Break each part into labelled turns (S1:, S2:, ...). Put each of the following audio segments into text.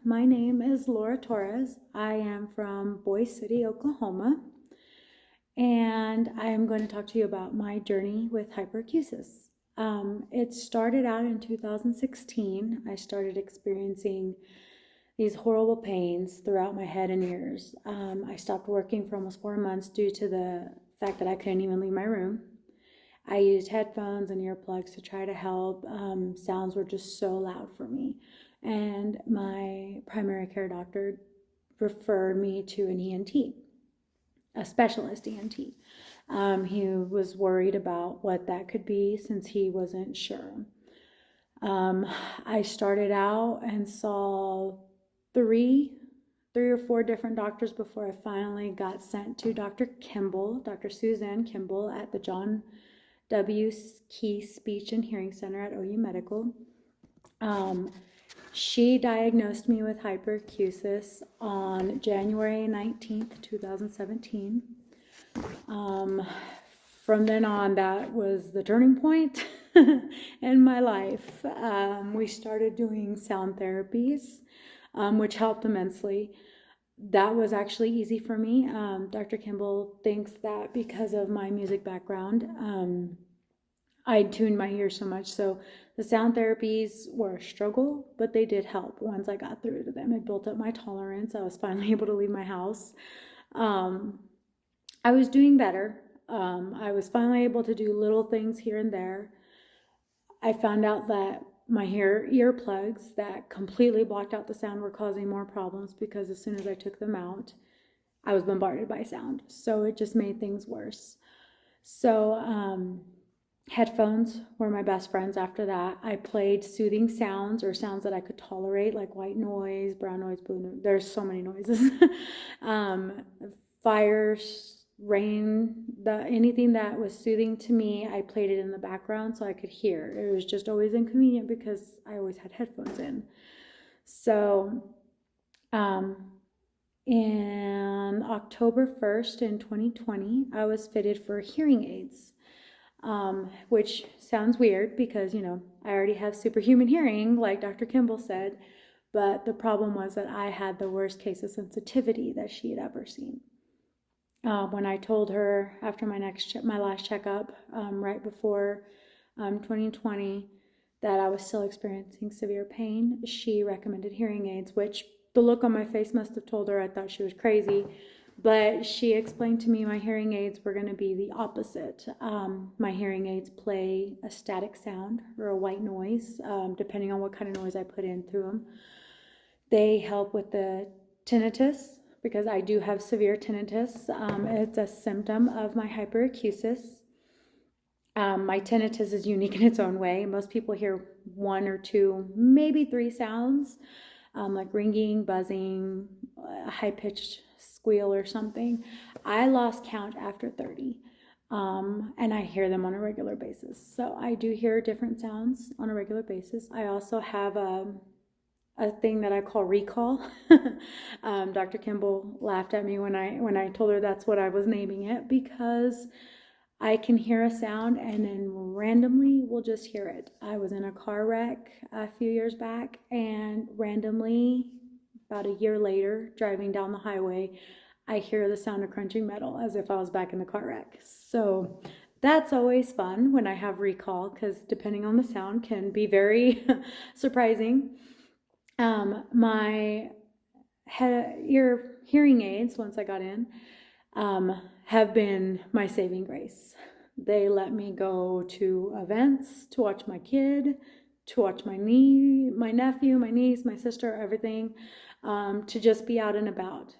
S1: my name is Laura Torres. I am from Boise City, Oklahoma, and I am going to talk to you about my journey with hyperacusis. It started out in 2016. I started experiencing these horrible pains throughout my head and ears. I stopped working for almost 4 months due to the fact that I couldn't even leave my room. I used headphones and earplugs to try to help. Sounds were just so loud for me. And my primary care doctor referred me to an ENT, a specialist ENT. He was worried about what that could be since he wasn't sure. I started out and saw three or four different doctors before I finally got sent to Dr. Suzanne Kimball at the John W. Key Speech and Hearing Center at OU Medical. She diagnosed me with hyperacusis on January 19th, 2017. From then on, that was the turning point in my life. We started doing sound therapies, which helped immensely. That was actually easy for me. Dr. Kimball thinks that because of my music background, I tuned my ears so much. So the sound therapies were a struggle, but they did help once I got through to them. It built up my tolerance. I was finally able to leave my house. I was doing better. I was finally able to do little things here and there. I found out that my earplugs that completely blocked out the sound were causing more problems because as soon as I took them out, I was bombarded by sound. So it just made things worse. So headphones were my best friends after that. I played soothing sounds or sounds that I could tolerate, like white noise, brown noise, blue noise. There's so many noises. Fires, rain, anything that was soothing to me, I played it in the background so I could hear. It was just always inconvenient because I always had headphones in. So in October 1st in 2020, I was fitted for hearing aids, which sounds weird because, I already have superhuman hearing, like Dr. Kimball said, but the problem was that I had the worst case of sensitivity that she had ever seen. When I told her after my last checkup, right before 2020, that I was still experiencing severe pain, she recommended hearing aids, which the look on my face must have told her I thought she was crazy. But she explained to me my hearing aids were going to be the opposite. My hearing aids play a static sound or a white noise, depending on what kind of noise I put in through them. They help with the tinnitus, because I do have severe tinnitus. It's a symptom of my hyperacusis. My tinnitus is unique in its own way. Most people hear one or two, maybe three sounds, like ringing, buzzing, a high-pitched squeal or something. I lost count after 30, and I hear them on a regular basis. So I do hear different sounds on a regular basis. I also have a thing that I call recall. Dr. Kimball laughed at me when I told her that's what I was naming it, because I can hear a sound and then randomly will just hear it. I was in a car wreck a few years back, and randomly, about a year later, driving down the highway, I hear the sound of crunching metal as if I was back in the car wreck. So that's always fun when I have recall, because depending on the sound can be very surprising. My hearing aids, once I got in, have been my saving grace. They let me go to events, to watch my kid, to watch my nephew, my niece, my sister, everything, to just be out and about.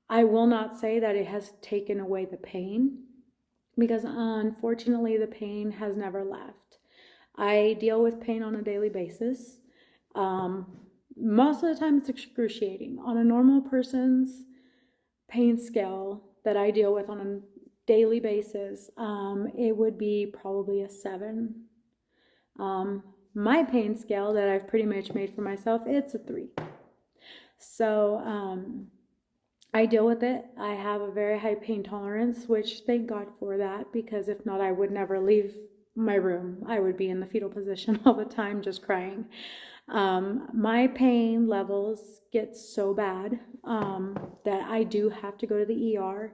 S1: I will not say that it has taken away the pain, because unfortunately the pain has never left. I deal with pain on a daily basis. Most of the time it's excruciating. On a normal person's pain scale that I deal with on a daily basis, it would be probably a 7. My pain scale that I've pretty much made for myself, it's a 3. So I deal with it. I have a very high pain tolerance, which thank God for that, because if not, I would never leave my room. I would be in the fetal position all the time just crying. My pain levels get so bad that I do have to go to the ER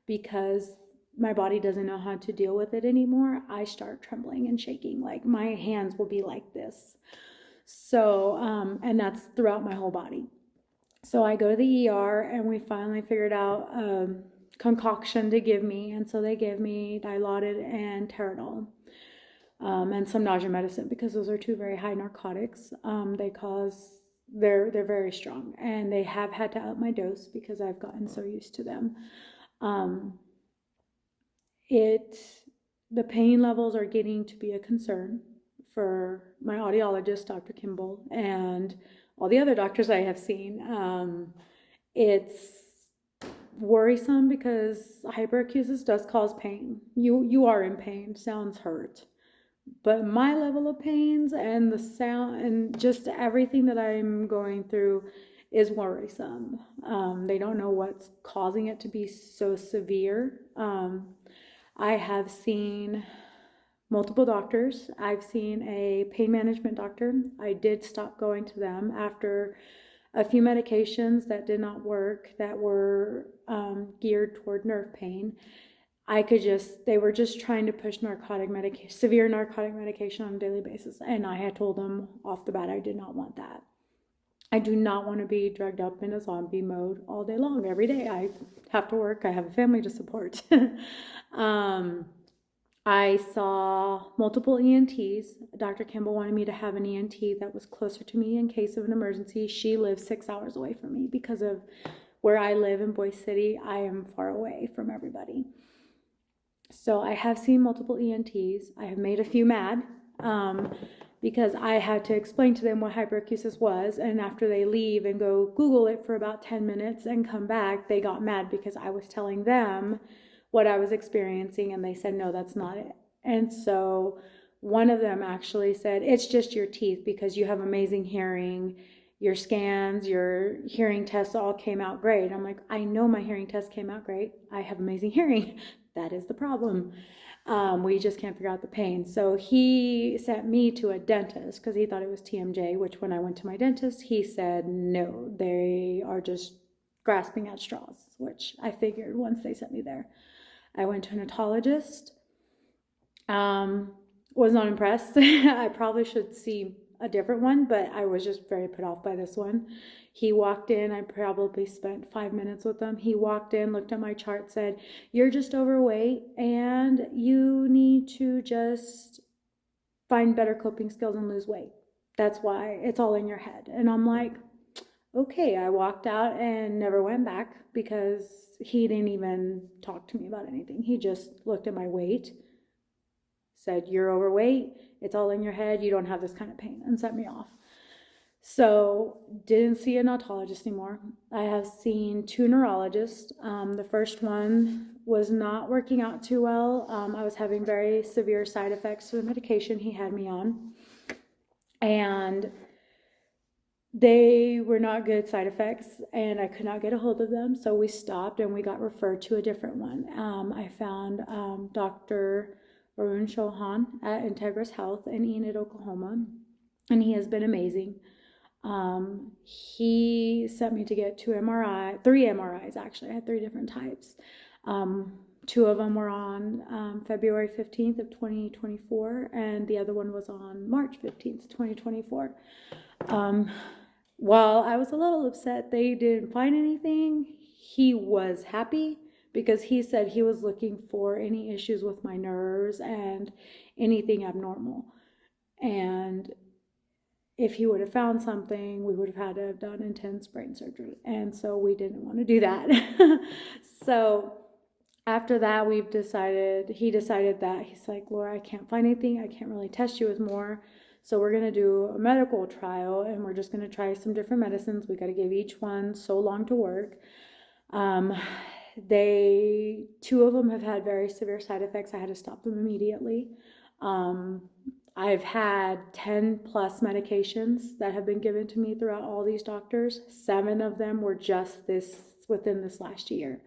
S1: because my body doesn't know how to deal with it anymore. I start trembling and shaking. Like my hands will be like this. So, and that's throughout my whole body. So I go to the ER and we finally figured out a concoction to give me. And so they gave me Dilaudid and Teradol. And some nausea medicine because those are two very high narcotics. They're very strong, and they have had to up my dose because I've gotten so used to them. The pain levels are getting to be a concern for my audiologist, Dr. Kimball, and all the other doctors I have seen. It's worrisome because hyperacusis does cause pain. You are in pain, sounds hurt. But my level of pains and the sound and just everything that I'm going through is worrisome. They don't know what's causing it to be so severe. I have seen multiple doctors. I've seen a pain management doctor. I did stop going to them after a few medications that did not work that were geared toward nerve pain. They were just trying to push severe narcotic medication on a daily basis. And I had told them off the bat, I did not want that. I do not want to be drugged up in a zombie mode all day long. Every day I have to work. I have a family to support. I saw multiple ENTs. Dr. Kimball wanted me to have an ENT that was closer to me in case of an emergency. She lives 6 hours away from me because of where I live in Boise City. I am far away from everybody. So I have seen multiple ENTs. I have made a few mad because I had to explain to them what hyperacusis was. And after they leave and go Google it for about 10 minutes and come back, they got mad because I was telling them what I was experiencing. And they said, no, that's not it. And so one of them actually said, it's just your teeth because you have amazing hearing. Your scans, your hearing tests all came out great. I'm like, I know my hearing test came out great. I have amazing hearing. That is the problem. We just can't figure out the pain. So he sent me to a dentist because he thought it was TMJ, which when I went to my dentist, he said, no, they are just grasping at straws, which I figured once they sent me there. I went to an otologist. Was not impressed. I probably should see a different one, but I was just very put off by this one. He walked in, I probably spent 5 minutes with him. He walked in, looked at my chart, said, you're just overweight and you need to just find better coping skills and lose weight. That's why it's all in your head. And I'm like, okay. I walked out and never went back because he didn't even talk to me about anything. He just looked at my weight, said, you're overweight, it's all in your head, you don't have this kind of pain, and sent me off. So didn't see an otologist anymore. I have seen 2 neurologists. The first one was not working out too well. I was having very severe side effects to the medication he had me on. And they were not good side effects, and I could not get a hold of them. So we stopped and we got referred to a different one. I found Dr. Arun Chauhan at Integris Health in Enid, Oklahoma, and he has been amazing. He sent me to get 3 MRIs actually. I had 3 different types. 2 of them were on February 15th of 2024, and the other one was on March 15th, 2024. While I was a little upset they didn't find anything, he was happy because he said he was looking for any issues with my nerves and anything abnormal. And if he would have found something, we would have had to have done intense brain surgery. And so we didn't want to do that. So after that, he decided that he's like, Laura, I can't find anything. I can't really test you with more. So we're going to do a medical trial and we're just going to try some different medicines. We got to give each one so long to work. 2 of them have had very severe side effects. I had to stop them immediately. I've had 10 plus medications that have been given to me throughout all these doctors. 7 of them were just within this last year.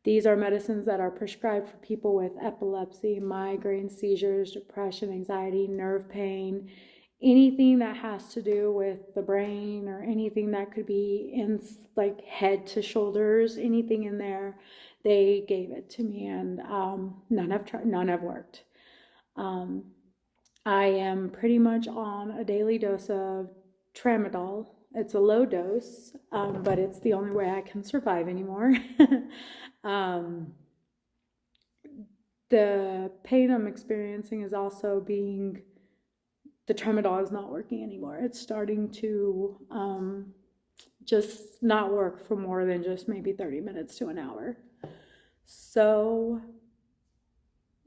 S1: These are medicines that are prescribed for people with epilepsy, migraine, seizures, depression, anxiety, nerve pain, anything that has to do with the brain or anything that could be in like head to shoulders, anything in there, they gave it to me, and none have worked. I am pretty much on a daily dose of tramadol. It's a low dose, but it's the only way I can survive anymore. The pain I'm experiencing is also being, the tramadol is not working anymore. It's starting to just not work for more than just maybe 30 minutes to an hour. So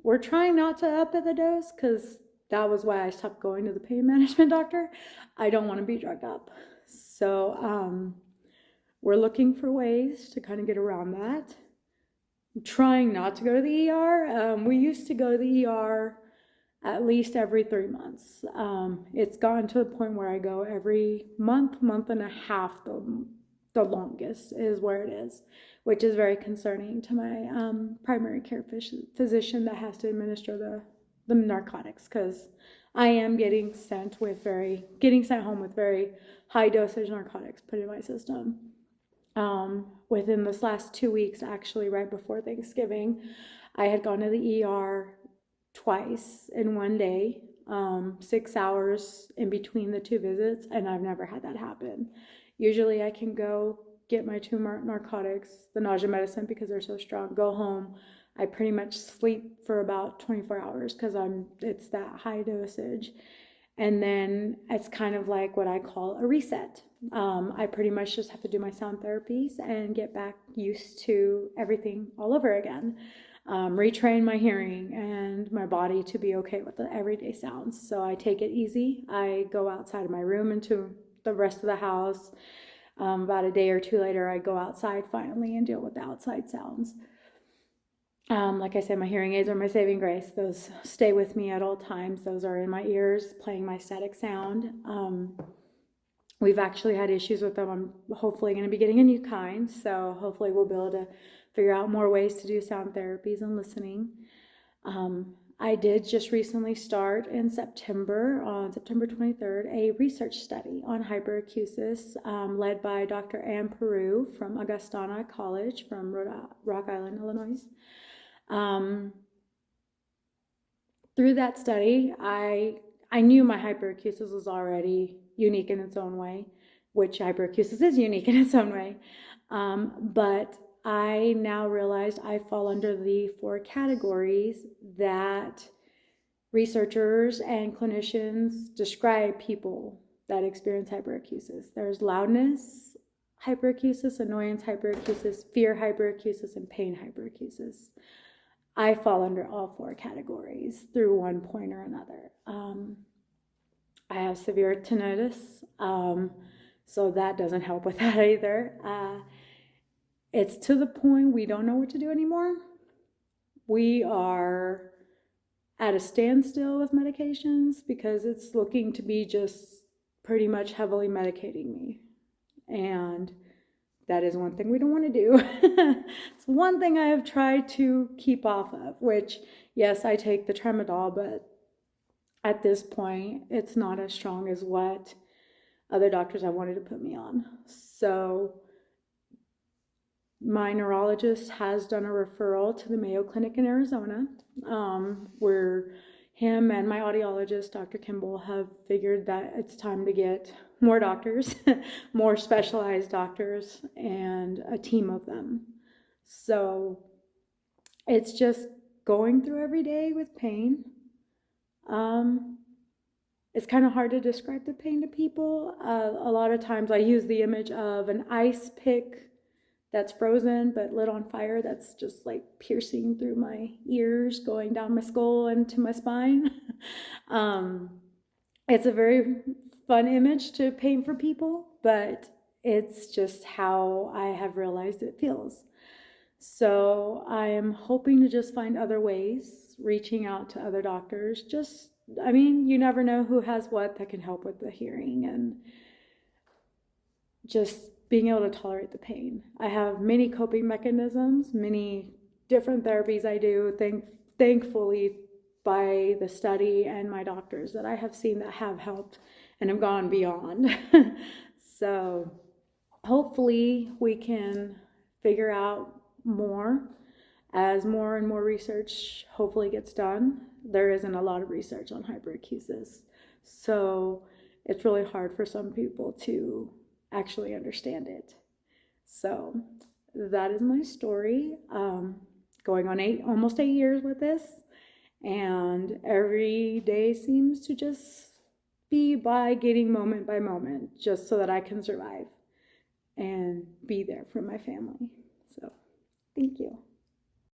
S1: we're trying not to up the dose, because that was why I stopped going to the pain management doctor. I don't want to be drugged up. So we're looking for ways to kind of get around that. I'm trying not to go to the ER. We used to go to the ER at least every 3 months. It's gotten to the point where I go every month and a half, the longest is where it is, which is very concerning to my primary care physician that has to administer the narcotics, because I am getting sent home with very high dosage narcotics put in my system. Within this last 2 weeks, actually right before Thanksgiving, I had gone to the ER twice in one day, 6 hours in between the 2 visits, and I've never had that happen. Usually I can go get my 2 narcotics, the nausea medicine, because they're so strong, go home. I pretty much sleep for about 24 hours because it's that high dosage. And then it's kind of like what I call a reset. I pretty much just have to do my sound therapies and get back used to everything all over again. Retrain my hearing and my body to be okay with the everyday sounds. So I take it easy. I go outside of my room into the rest of the house. About a day or 2 later, I go outside finally and deal with the outside sounds. Like I said, my hearing aids are my saving grace. Those stay with me at all times. Those are in my ears playing my static sound. We've actually had issues with them. I'm hopefully going to be getting a new kind, so hopefully we'll be able to figure out more ways to do sound therapies and listening. I did just recently start in September, on September 23rd, a research study on hyperacusis led by Dr. Ann Peru from Augustana College from Rock Island, Illinois. Through that study, I knew my hyperacusis was already unique in its own way, which hyperacusis is unique in its own way, but I now realized I fall under the 4 categories that researchers and clinicians describe people that experience hyperacusis. There's loudness hyperacusis, annoyance hyperacusis, fear hyperacusis, and pain hyperacusis. I fall under all 4 categories through one point or another. I have severe tinnitus, so that doesn't help with that either. It's to the point we don't know what to do anymore. We are at a standstill with medications because it's looking to be just pretty much heavily medicating me. And that is one thing we don't want to do. It's one thing I have tried to keep off of, which, yes, I take the tramadol, but at this point, it's not as strong as what other doctors have wanted to put me on. So my neurologist has done a referral to the Mayo Clinic in Arizona, where him and my audiologist, Dr. Kimball, have figured that it's time to get more doctors, more specialized doctors, and a team of them. So it's just going through every day with pain. It's kind of hard to describe the pain to people. A lot of times I use the image of an ice pick that's frozen but lit on fire, that's just like piercing through my ears, going down my skull into my spine. It's a very fun image to paint for people, but it's just how I have realized it feels. So I am hoping to just find other ways, reaching out to other doctors. You never know who has what that can help with the hearing, and just being able to tolerate the pain. I have many coping mechanisms, many different therapies I do. Thankfully, by the study and my doctors that I have seen that have helped and have gone beyond. So hopefully we can figure out more as more and more research hopefully gets done. There isn't a lot of research on hyperacusis, so it's really hard for some people to actually understand it. So that is my story. Going on almost 8 years with this, and every day seems to just be by getting moment by moment, just so that I can survive and be there for my family. So thank you.